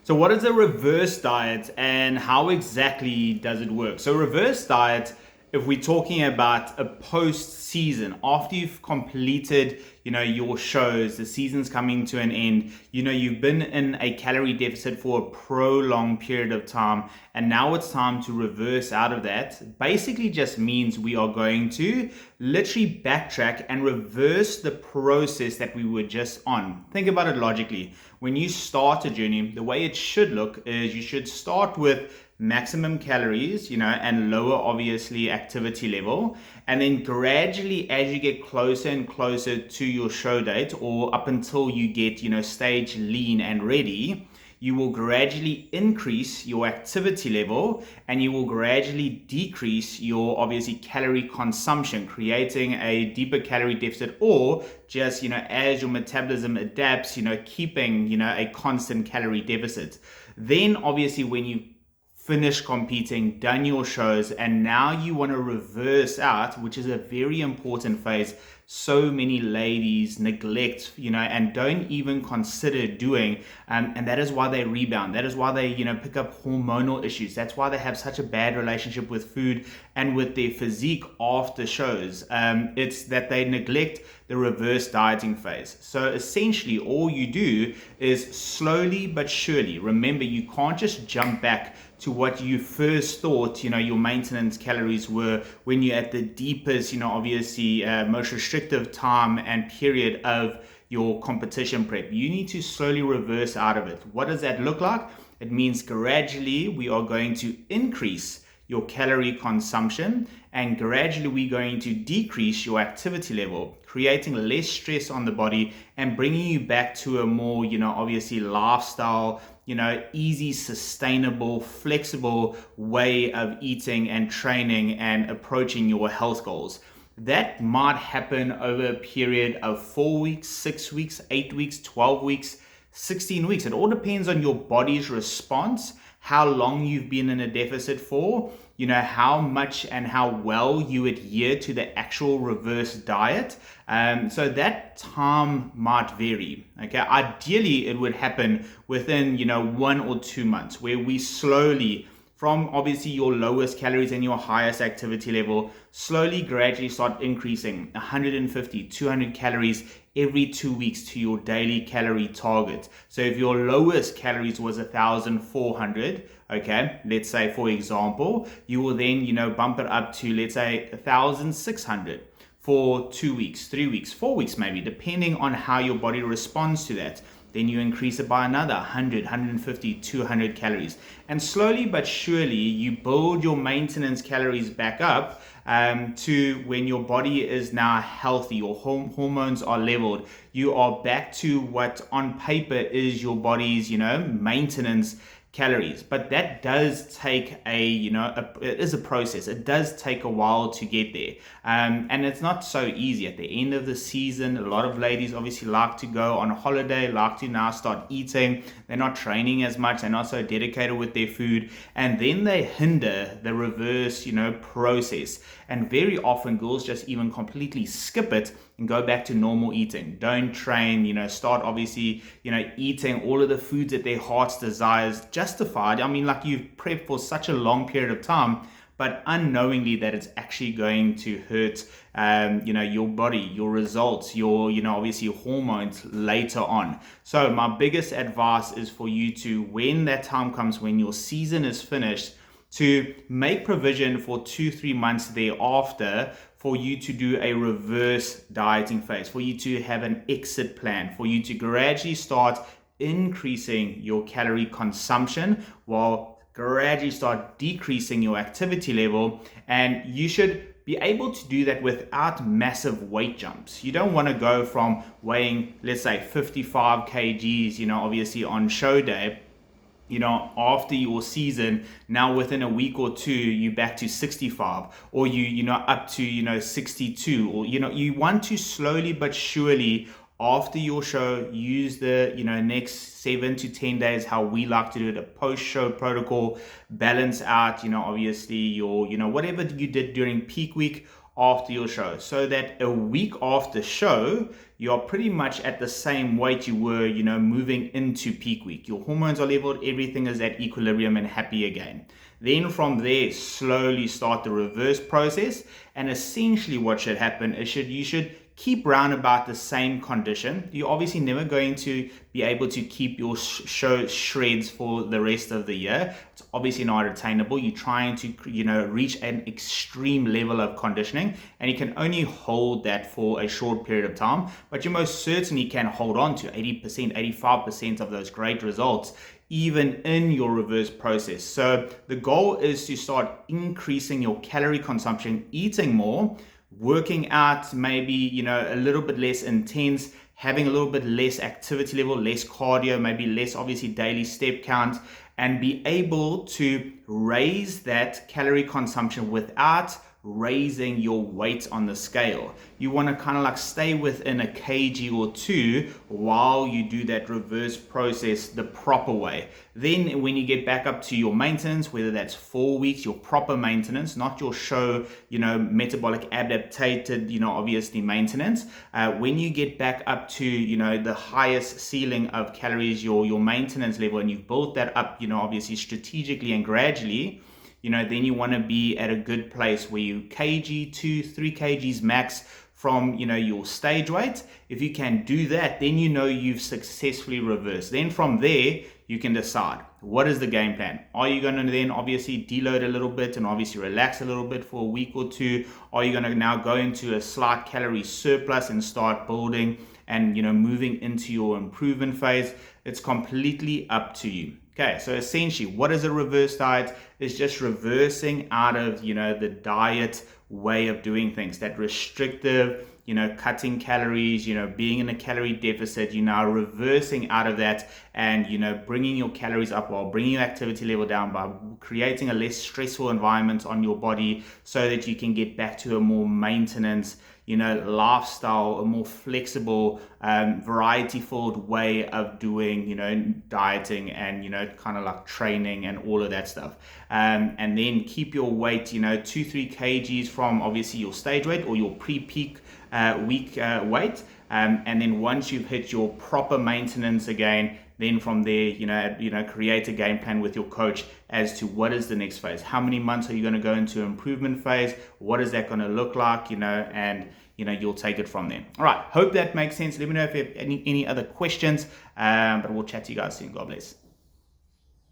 So what is a reverse diet and how exactly does it work? So reverse diet, if we're talking about a post-season, after you've completed, your shows, the season's coming to an end, you've been in a calorie deficit for a prolonged period of time, and now it's time to reverse out of that. Basically just means we are going to literally backtrack and reverse the process that we were just on. Think about it logically. When you start a journey, the way it should look is you should start with maximum calories, and lower obviously activity level. And then gradually as you get closer and closer to your show date, or up until you get, stage lean and ready, you will gradually increase your activity level and you will gradually decrease your obviously calorie consumption, creating a deeper calorie deficit, or just, as your metabolism adapts, keeping, a constant calorie deficit. Then obviously when you finish competing, done your shows, and now you want to reverse out, which is a very important phase so many ladies neglect, and don't even consider doing, and that is why they rebound. That is why they, pick up hormonal issues. That's why they have such a bad relationship with food and with their physique after shows. It's that they neglect the reverse dieting phase. So essentially all you do is slowly but surely, remember, you can't just jump back to what you first thought, your maintenance calories were when you're at the deepest, obviously most restrictive time and period of your competition prep. You need to slowly reverse out of it. What does that look like? It means gradually we are going to increase your calorie consumption, and gradually we're going to decrease your activity level, creating less stress on the body and bringing you back to a more, obviously lifestyle, easy, sustainable, flexible way of eating and training and approaching your health goals. That might happen over a period of 4 weeks, 6 weeks, 8 weeks, 12 weeks, 16 weeks. It all depends on your body's response, how long you've been in a deficit for, how much and how well you adhere to the actual reverse diet. So that time might vary. Okay, ideally it would happen within 1 or 2 months, where we slowly, from obviously your lowest calories and your highest activity level, slowly gradually start increasing 150, 200 calories every 2 weeks to your daily calorie target. So if your lowest calories was 1,400, okay, let's say for example, you will then, bump it up to, let's say, 1,600 for 2 weeks, 3 weeks, 4 weeks maybe, depending on how your body responds to that. Then you increase it by another 100, 150, 200 calories. And slowly but surely, you build your maintenance calories back up to when your body is now healthy, your hormones are leveled, you are back to what on paper is your body's, maintenance calories. But that does take it is a process. It does take a while to get there. And it's not so easy. At the end of the season, a lot of ladies obviously like to go on a holiday, like to now start eating. They're not training as much. They're not so dedicated with their food. And then they hinder the reverse, process. And very often girls just even completely skip it and go back to normal eating. Don't train, start obviously, eating all of the foods that their heart's desires justified. I mean, like, you've prepped for such a long period of time, but unknowingly that it's actually going to hurt, your body, your results, your, obviously your hormones later on. So my biggest advice is for you to, when that time comes, when your season is finished, to make provision for 2-3 months thereafter for you to do a reverse dieting phase, for you to have an exit plan, for you to gradually start increasing your calorie consumption while gradually start decreasing your activity level. And you should be able to do that without massive weight jumps. You don't want to go from weighing, let's say, 55 kgs, obviously on show day, after your season, now within a week or two, you back to 65, or up to, 62, or, you want to slowly but surely, after your show, use the, next 7 to 10 days, how we like to do it, a post-show protocol, balance out, obviously your, whatever you did during peak week. after your show, so that a week after show, you're pretty much at the same weight you were, moving into peak week. Your hormones are leveled, everything is at equilibrium and happy again. Then from there, slowly start the reverse process. And essentially what should happen is you should keep round about the same condition. You're obviously never going to be able to keep your show shreds for the rest of the year. It's obviously not attainable. You're trying to, reach an extreme level of conditioning, and you can only hold that for a short period of time, but you most certainly can hold on to 80%, 85% of those great results even in your reverse process. So the goal is to start increasing your calorie consumption, eating more, working out maybe, a little bit less intense, having a little bit less activity level, less cardio, maybe less obviously daily step count, and be able to raise that calorie consumption without raising your weight on the scale. You want to kind of like stay within a kg or two while you do that reverse process the proper way. Then when you get back up to your maintenance, whether that's 4 weeks, your proper maintenance, not your show, metabolic adapted, obviously maintenance. When you get back up to, the highest ceiling of calories, your maintenance level, and you've built that up, obviously strategically and gradually, then you want to be at a good place where you 2-3 kgs max from, your stage weight. If you can do that, then you've successfully reversed. Then from there, you can decide, what is the game plan? Are you going to then obviously deload a little bit and obviously relax a little bit for a week or two? Are you going to now go into a slight calorie surplus and start building and, moving into your improvement phase? It's completely up to you. Okay, so essentially, what is a reverse diet? It's just reversing out of, the diet way of doing things, that restrictive, cutting calories, being in a calorie deficit. You're now reversing out of that and, bringing your calories up while bringing your activity level down by creating a less stressful environment on your body so that you can get back to a more maintenance, lifestyle, a more flexible, variety-filled way of doing, dieting and, kind of like training and all of that stuff. And then keep your weight, 2-3 kgs from obviously your stage weight or your pre-peak week weight. And then once you've hit your proper maintenance again, then from there, create a game plan with your coach as to what is the next phase. How many months are you going to go into improvement phase? What is that going to look like? And you'll take it from there. All right. Hope that makes sense. Let me know if you have any other questions. But we'll chat to you guys soon. God bless.